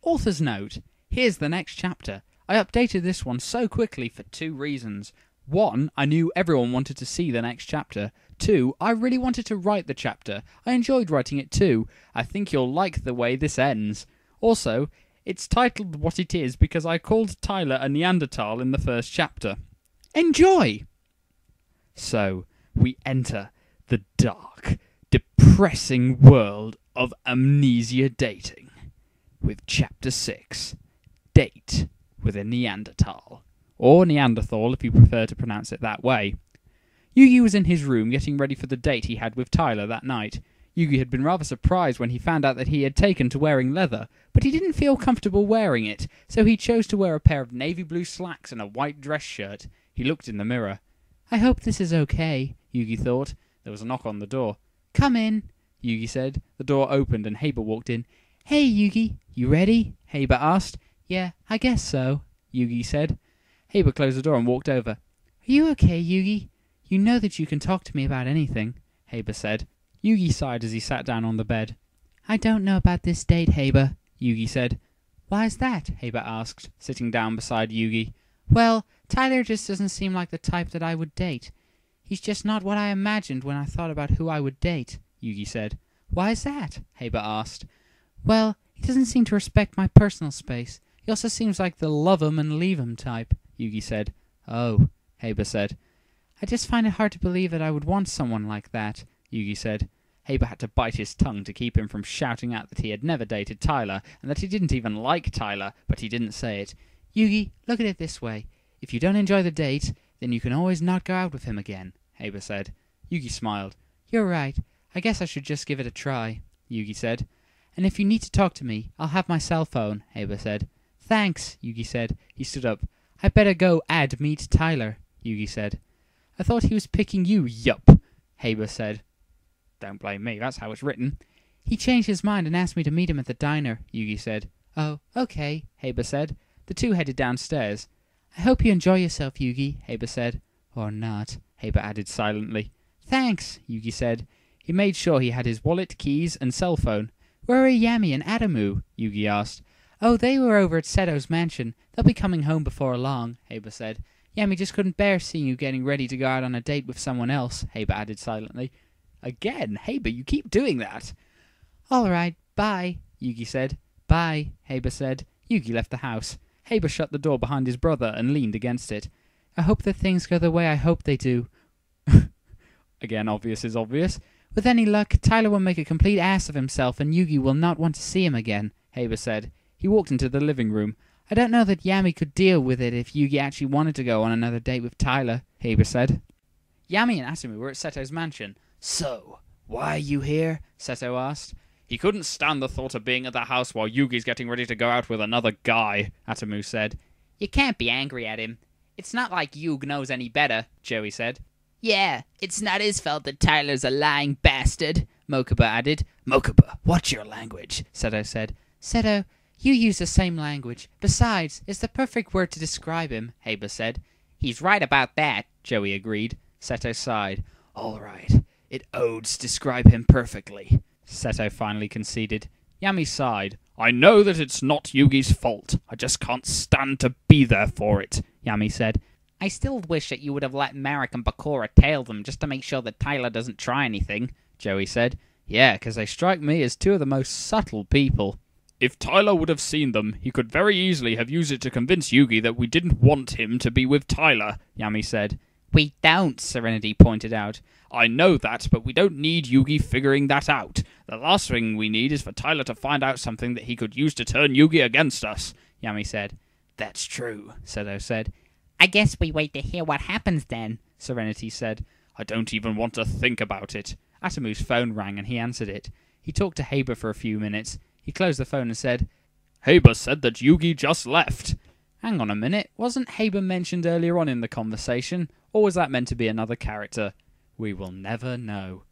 Author's note. Here's the next chapter. I updated this one so quickly for 2 reasons. 1, I knew everyone wanted to see the next chapter. 2, I really wanted to write the chapter. I enjoyed writing it too. I think you'll like the way this ends. Also, it's titled what it is because I called Tyler a Neanderthal in the first chapter. Enjoy! So, we enter the dark, depressing world of amnesia dating with Chapter 6, Date with a Neanderthal. Or Neanderthal if you prefer to pronounce it that way. Yugi was in his room getting ready for the date he had with Tyler that night. Yugi had been rather surprised when he found out that he had taken to wearing leather, but he didn't feel comfortable wearing it, so he chose to wear a pair of navy blue slacks and a white dress shirt. He looked in the mirror. I hope this is okay, Yugi thought. There was a knock on the door. Come in, Yugi said. The door opened and Haber walked in. Hey, Yugi, you ready? Haber asked. Yeah, I guess so, Yugi said. Haber closed the door and walked over. Are you okay, Yugi? You know that you can talk to me about anything, Haber said. Yugi sighed as he sat down on the bed. I don't know about this date, Haber, Yugi said. Why is that? Haber asked, sitting down beside Yugi. Well, Tyler just doesn't seem like the type that I would date. He's just not what I imagined when I thought about who I would date, Yugi said. Why is that? Haber asked. Well, he doesn't seem to respect my personal space. He also seems like the love 'em and leave 'em type, Yugi said. Oh, Haber said. I just find it hard to believe that I would want someone like that, Yugi said. Haber had to bite his tongue to keep him from shouting out that he had never dated Tyler, and that he didn't even like Tyler, but he didn't say it. Yugi, look at it this way. If you don't enjoy the date, then you can always not go out with him again, Haber said. Yugi smiled. You're right. I guess I should just give it a try, Yugi said. And if you need to talk to me, I'll have my cell phone, Haber said. Thanks, Yugi said. He stood up. I better go add meet Tyler, Yugi said. I thought he was picking you, yup, Haber said. Don't blame me, that's how it's written. He changed his mind and asked me to meet him at the diner, Yugi said. Oh, okay, Haber said. The two headed downstairs. I hope you enjoy yourself, Yugi, Haber said. Or not, Haber added silently. Thanks, Yugi said. He made sure he had his wallet, keys, and cell phone. Where are Yami and Adamu? Yugi asked. Oh, they were over at Seto's mansion. They'll be coming home before long, Haber said. Yami just couldn't bear seeing you getting ready to go out on a date with someone else, Haber added silently. Again, Haber, you keep doing that. All right, bye, Yugi said. Bye, Haber said. Yugi left the house. Haber shut the door behind his brother and leaned against it. I hope that things go the way I hope they do. Again, obvious is obvious. With any luck, Tyler will make a complete ass of himself and Yugi will not want to see him again, Haber said. He walked into the living room. I don't know that Yami could deal with it if Yugi actually wanted to go on another date with Tyler, Haber said. Yami and Atomu were at Seto's mansion. So, why are you here? Seto asked. He couldn't stand the thought of being at the house while Yugi's getting ready to go out with another guy, Atomu said. You can't be angry at him. It's not like Yugi knows any better, Joey said. Yeah, it's not his fault that Tyler's a lying bastard, Mokuba added. Mokuba, watch your language, Seto said. Seto, you use the same language. Besides, it's the perfect word to describe him, Haber said. He's right about that, Joey agreed. Seto sighed. All right, it odes describe him perfectly, Seto finally conceded. Yami sighed. I know that it's not Yugi's fault. I just can't stand to be there for it, Yami said. I still wish that you would have let Marek and Bakura tail them just to make sure that Tyler doesn't try anything, Joey said. Yeah, 'cause they strike me as two of the most subtle people. If Tyler would have seen them, he could very easily have used it to convince Yugi that we didn't want him to be with Tyler, Yami said. We don't, Serenity pointed out. I know that, but we don't need Yugi figuring that out. The last thing we need is for Tyler to find out something that he could use to turn Yugi against us, Yami said. That's true, Seto said. I guess we wait to hear what happens then, Serenity said. I don't even want to think about it. Atomu's phone rang and he answered it. He talked to Haber for a few minutes. He closed the phone and said, Haber said that Yugi just left. Hang on a minute, wasn't Haber mentioned earlier on in the conversation, or was that meant to be another character? We will never know.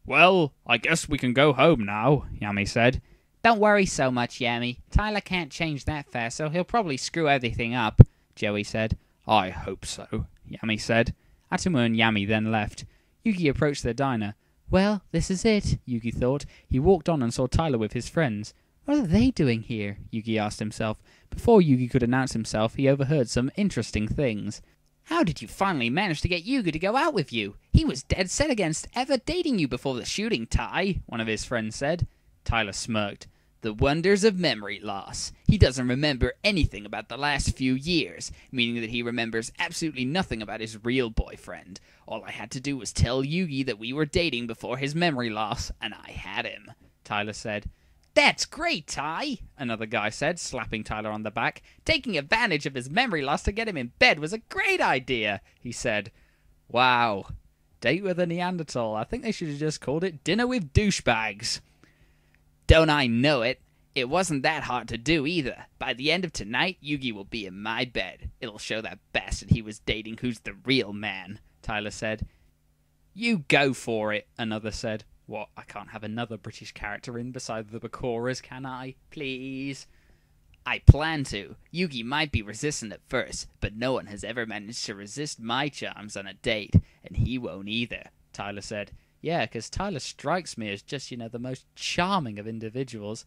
Well, I guess we can go home now, Yami said. Don't worry so much, Yami. Tyler can't change that fast, so he'll probably screw everything up, Joey said. I hope so, Yami said. Atomu and Yami then left. Yugi approached their diner. Well, this is it, Yugi thought. He walked on and saw Tyler with his friends. What are they doing here? Yugi asked himself. Before Yugi could announce himself, he overheard some interesting things. How did you finally manage to get Yugi to go out with you? He was dead set against ever dating you before the shooting, Tai, one of his friends said. Tyler smirked. The wonders of memory loss. He doesn't remember anything about the last few years, meaning that he remembers absolutely nothing about his real boyfriend. All I had to do was tell Yugi that we were dating before his memory loss, and I had him, Tyler said. That's great, Tai, another guy said, slapping Tyler on the back. Taking advantage of his memory loss to get him in bed was a great idea, he said. Wow. Date with a Neanderthal. I think they should have just called it Dinner with Douchebags. Don't I know it? It wasn't that hard to do either. By the end of tonight, Yugi will be in my bed. It'll show that bastard he was dating who's the real man, Tyler said. You go for it, another said. What, I can't have another British character in beside the Bakoras, can I? Please? I plan to. Yugi might be resistant at first, but no one has ever managed to resist my charms on a date, and he won't either, Tyler said. Yeah, because Tyler strikes me as just, the most charming of individuals.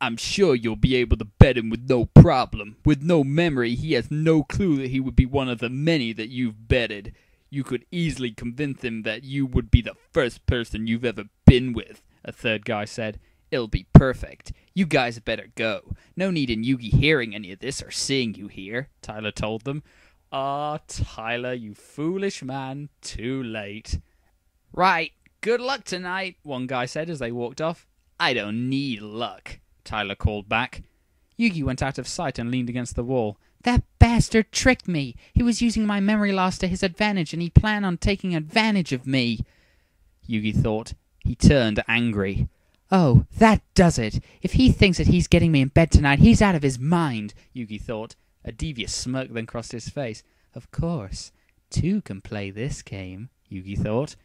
I'm sure you'll be able to bed him with no problem. With no memory, he has no clue that he would be one of the many that you've bedded. You could easily convince him that you would be the first person you've ever been with, a third guy said. It'll be perfect. You guys better go. No need in Yugi hearing any of this or seeing you here, Tyler told them. Ah, Tyler, you foolish man. Too late. Right. Good luck tonight, one guy said as they walked off. I don't need luck, Tyler called back. Yugi went out of sight and leaned against the wall. That bastard tricked me. He was using my memory loss to his advantage, and he planned on taking advantage of me, Yugi thought. He turned angry. Oh, that does it. If he thinks that he's getting me in bed tonight, he's out of his mind, Yugi thought. A devious smirk then crossed his face. Of course, two can play this game, Yugi thought.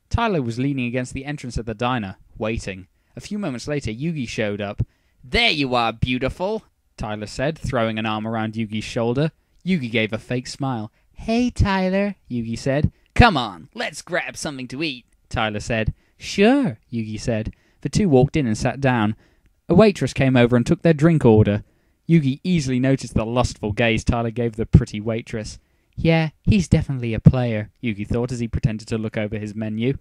Tyler was leaning against the entrance of the diner, waiting. A few moments later, Yugi showed up. There you are, beautiful, Tyler said, throwing an arm around Yugi's shoulder. Yugi gave a fake smile. Hey, Tyler, Yugi said. Come on, let's grab something to eat, Tyler said. Sure, Yugi said. The two walked in and sat down. A waitress came over and took their drink order. Yugi easily noticed the lustful gaze Tyler gave the pretty waitress. Yeah, he's definitely a player, Yugi thought as he pretended to look over his menu.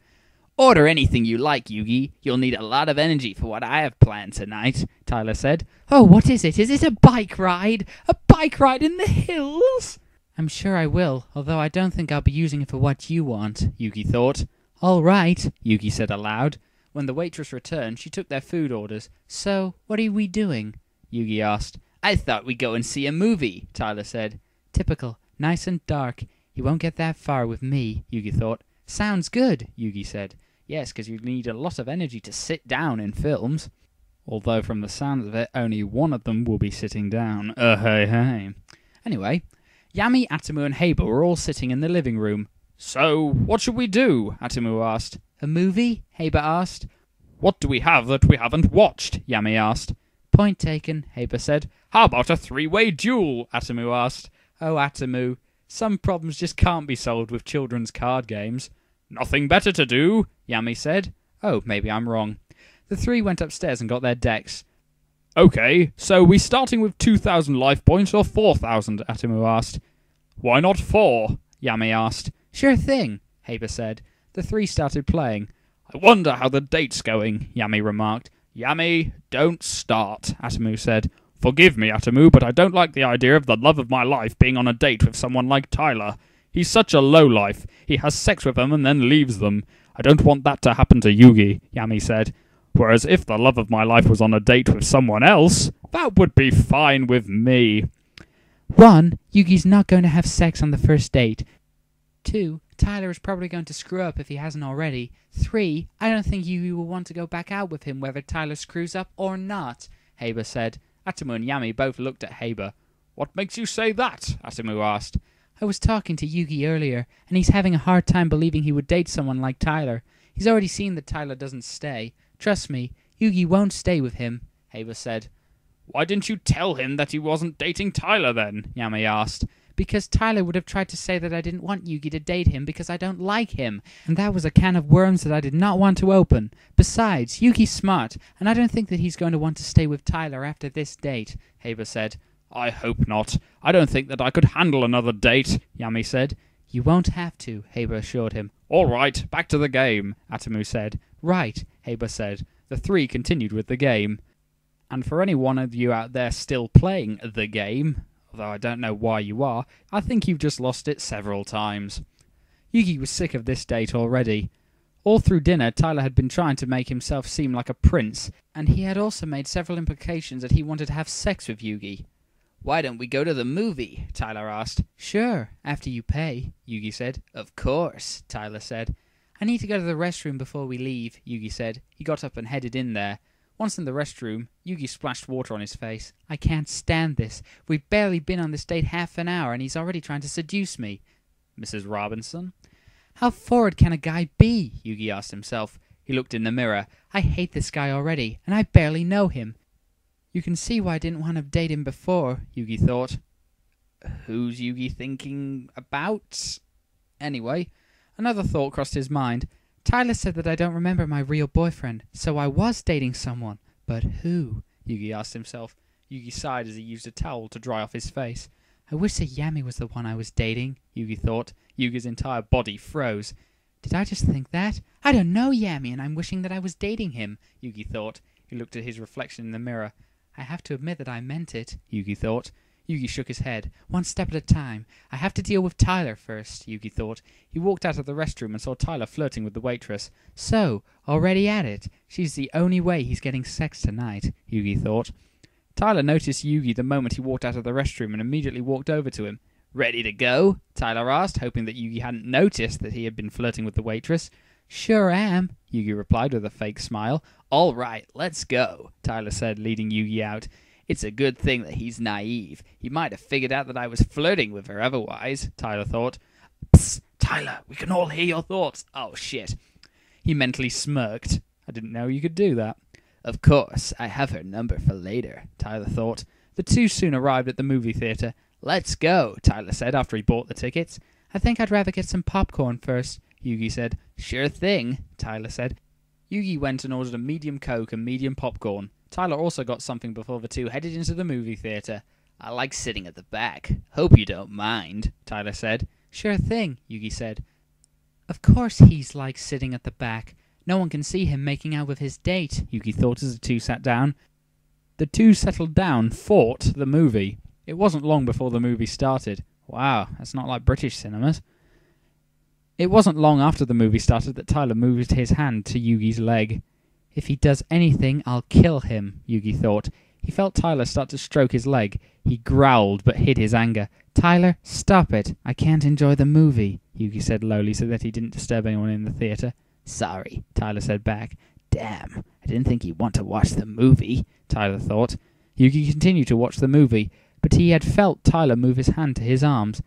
Order anything you like, Yugi. You'll need a lot of energy for what I have planned tonight, Tyler said. Oh, what is it? Is it a bike ride? A bike ride in the hills? I'm sure I will, although I don't think I'll be using it for what you want, Yugi thought. All right, Yugi said aloud. When the waitress returned, she took their food orders. So, what are we doing? Yugi asked. I thought we'd go and see a movie, Tyler said. Typical. Nice and dark. You won't get that far with me, Yugi thought. Sounds good, Yugi said. Yes, because you need a lot of energy to sit down in films. Although from the sounds of it, only one of them will be sitting down. Hey. Anyway, Yami, Atomu and Heiba were all sitting in the living room. So, what should we do? Atomu asked. A movie? Heiba asked. What do we have that we haven't watched? Yami asked. Point taken, Heiba said. How about a three-way duel? Atomu asked. Oh, Atomu, some problems just can't be solved with children's card games. Nothing better to do, Yami said. Oh, maybe I'm wrong. The three went upstairs and got their decks. Okay, so we starting with 2,000 life points or 4,000? Atomu asked. Why not 4? Yami asked. Sure thing, Heiba said. The three started playing. I wonder how the date's going, Yami remarked. Yami, don't start, Atomu said. Forgive me, Atomu, but I don't like the idea of the love of my life being on a date with someone like Tyler. He's such a lowlife. He has sex with them and then leaves them. I don't want that to happen to Yugi, Yami said. Whereas if the love of my life was on a date with someone else, that would be fine with me. 1. Yugi's not going to have sex on the first date. 2. Tyler is probably going to screw up if he hasn't already. 3. I don't think Yugi will want to go back out with him whether Tyler screws up or not, Heiba said. Atomu and Yami both looked at Heiba. What makes you say that? Atomu asked. I was talking to Yugi earlier, and he's having a hard time believing he would date someone like Tyler. He's already seen that Tyler doesn't stay. Trust me, Yugi won't stay with him, Heiba said. Why didn't you tell him that he wasn't dating Tyler then? Yami asked. because Tyler would have tried to say that I didn't want Yugi to date him because I don't like him, and that was a can of worms that I did not want to open. Besides, Yugi's smart, and I don't think that he's going to want to stay with Tyler after this date, Haber said. I hope not. I don't think that I could handle another date, Yami said. You won't have to, Haber assured him. All right, back to the game, Atamu said. Right, Haber said. The three continued with the game. And for any one of you out there still playing the game, although I don't know why you are, I think you've just lost it several times. Yugi was sick of this date already. All through dinner, Tyler had been trying to make himself seem like a prince, and he had also made several implications that he wanted to have sex with Yugi. Why don't we go to the movie? Tyler asked. Sure, after you pay, Yugi said. Of course, Tyler said. I need to go to the restroom before we leave, Yugi said. He got up and headed in there. Once in the restroom, Yugi splashed water on his face. I can't stand this. We've barely been on this date half an hour, and he's already trying to seduce me. Mrs. Robinson? How forward can a guy be? Yugi asked himself. He looked in the mirror. I hate this guy already, and I barely know him. You can see why I didn't want to date him before, Yugi thought. Who's Yugi thinking about? Anyway, another thought crossed his mind. Tyler said that I don't remember my real boyfriend, so I was dating someone. But who? Yugi asked himself. Yugi sighed as he used a towel to dry off his face. I wish that Yami was the one I was dating, Yugi thought. Yugi's entire body froze. Did I just think that? I don't know Yami, and I'm wishing that I was dating him, Yugi thought. He looked at his reflection in the mirror. I have to admit that I meant it, Yugi thought. Yugi shook his head. One step at a time. I have to deal with Tyler first, Yugi thought. He walked out of the restroom and saw Tyler flirting with the waitress. So, already at it. She's the only way he's getting sex tonight, Yugi thought. Tyler noticed Yugi the moment he walked out of the restroom and immediately walked over to him. Ready to go? Tyler asked, hoping that Yugi hadn't noticed that he had been flirting with the waitress. Sure am, Yugi replied with a fake smile. All right, let's go, Tyler said, leading Yugi out. It's a good thing that he's naive. He might have figured out that I was flirting with her otherwise, Tyler thought. Psst, Tyler, we can all hear your thoughts. Oh, shit. He mentally smirked. I didn't know you could do that. Of course, I have her number for later, Tyler thought. The two soon arrived at the movie theatre. Let's go, Tyler said after he bought the tickets. I think I'd rather get some popcorn first, Yugi said. Sure thing, Tyler said. Yugi went and ordered a medium Coke and medium popcorn. Tyler also got something before the two headed into the movie theatre. I like sitting at the back. Hope you don't mind, Tyler said. Sure thing, Yugi said. Of course he's like sitting at the back. No one can see him making out with his date, Yugi thought as the two sat down. The two settled down, fought the movie. It wasn't long before the movie started. Wow, that's not like British cinemas. It wasn't long after the movie started that Tyler moved his hand to Yugi's leg. If he does anything, I'll kill him, Yugi thought. He felt Tyler start to stroke his leg. He growled but hid his anger. Tyler, stop it. I can't enjoy the movie, Yugi said lowly so that he didn't disturb anyone in the theatre. Sorry, Tyler said back. Damn, I didn't think you'd want to watch the movie, Tyler thought. Yugi continued to watch the movie, but he had felt Tyler move his hand to his arms.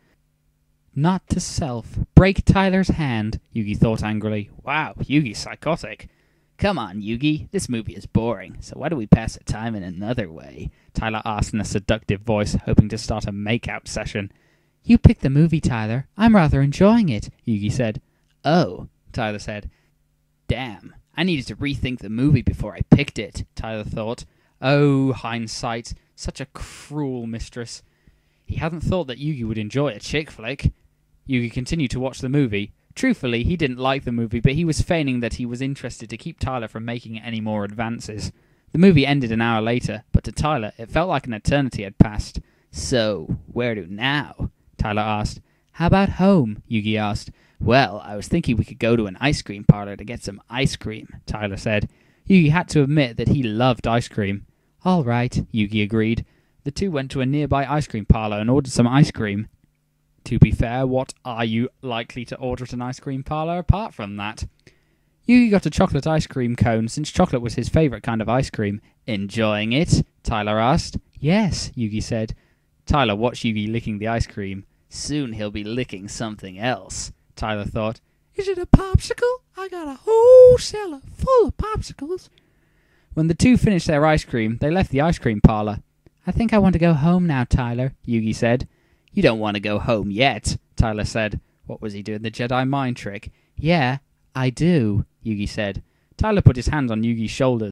Not to self. Break Tyler's hand, Yugi thought angrily. Wow, Yugi's psychotic. Come on, Yugi, this movie is boring, so why don't we pass the time in another way? Tyler asked in a seductive voice, hoping to start a make-out session. You picked the movie, Tyler. I'm rather enjoying it, Yugi said. Oh, Tyler said. Damn, I needed to rethink the movie before I picked it, Tyler thought. Oh, hindsight, such a cruel mistress. He hadn't thought that Yugi would enjoy a chick flick. Yugi continued to watch the movie. Truthfully, he didn't like the movie, but he was feigning that he was interested to keep Tyler from making any more advances. The movie ended an hour later, but to Tyler, it felt like an eternity had passed. So, where to now? Tyler asked. How about home? Yugi asked. Well, I was thinking we could go to an ice cream parlor to get some ice cream, Tyler said. Yugi had to admit that he loved ice cream. All right, Yugi agreed. The two went to a nearby ice cream parlor and ordered some ice cream. To be fair, what are you likely to order at an ice cream parlor apart from that? Yugi got a chocolate ice cream cone since chocolate was his favourite kind of ice cream. Enjoying it? Tyler asked. Yes, Yugi said. Tyler watched Yugi licking the ice cream. Soon he'll be licking something else, Tyler thought. Is it a popsicle? I got a whole cellar full of popsicles. When the two finished their ice cream, they left the ice cream parlor. I think I want to go home now, Tyler, Yugi said. You don't want to go home yet, Tyler said. What was he doing, the Jedi mind trick? Yeah, I do, Yugi said. Tyler put his hands on Yugi's shoulders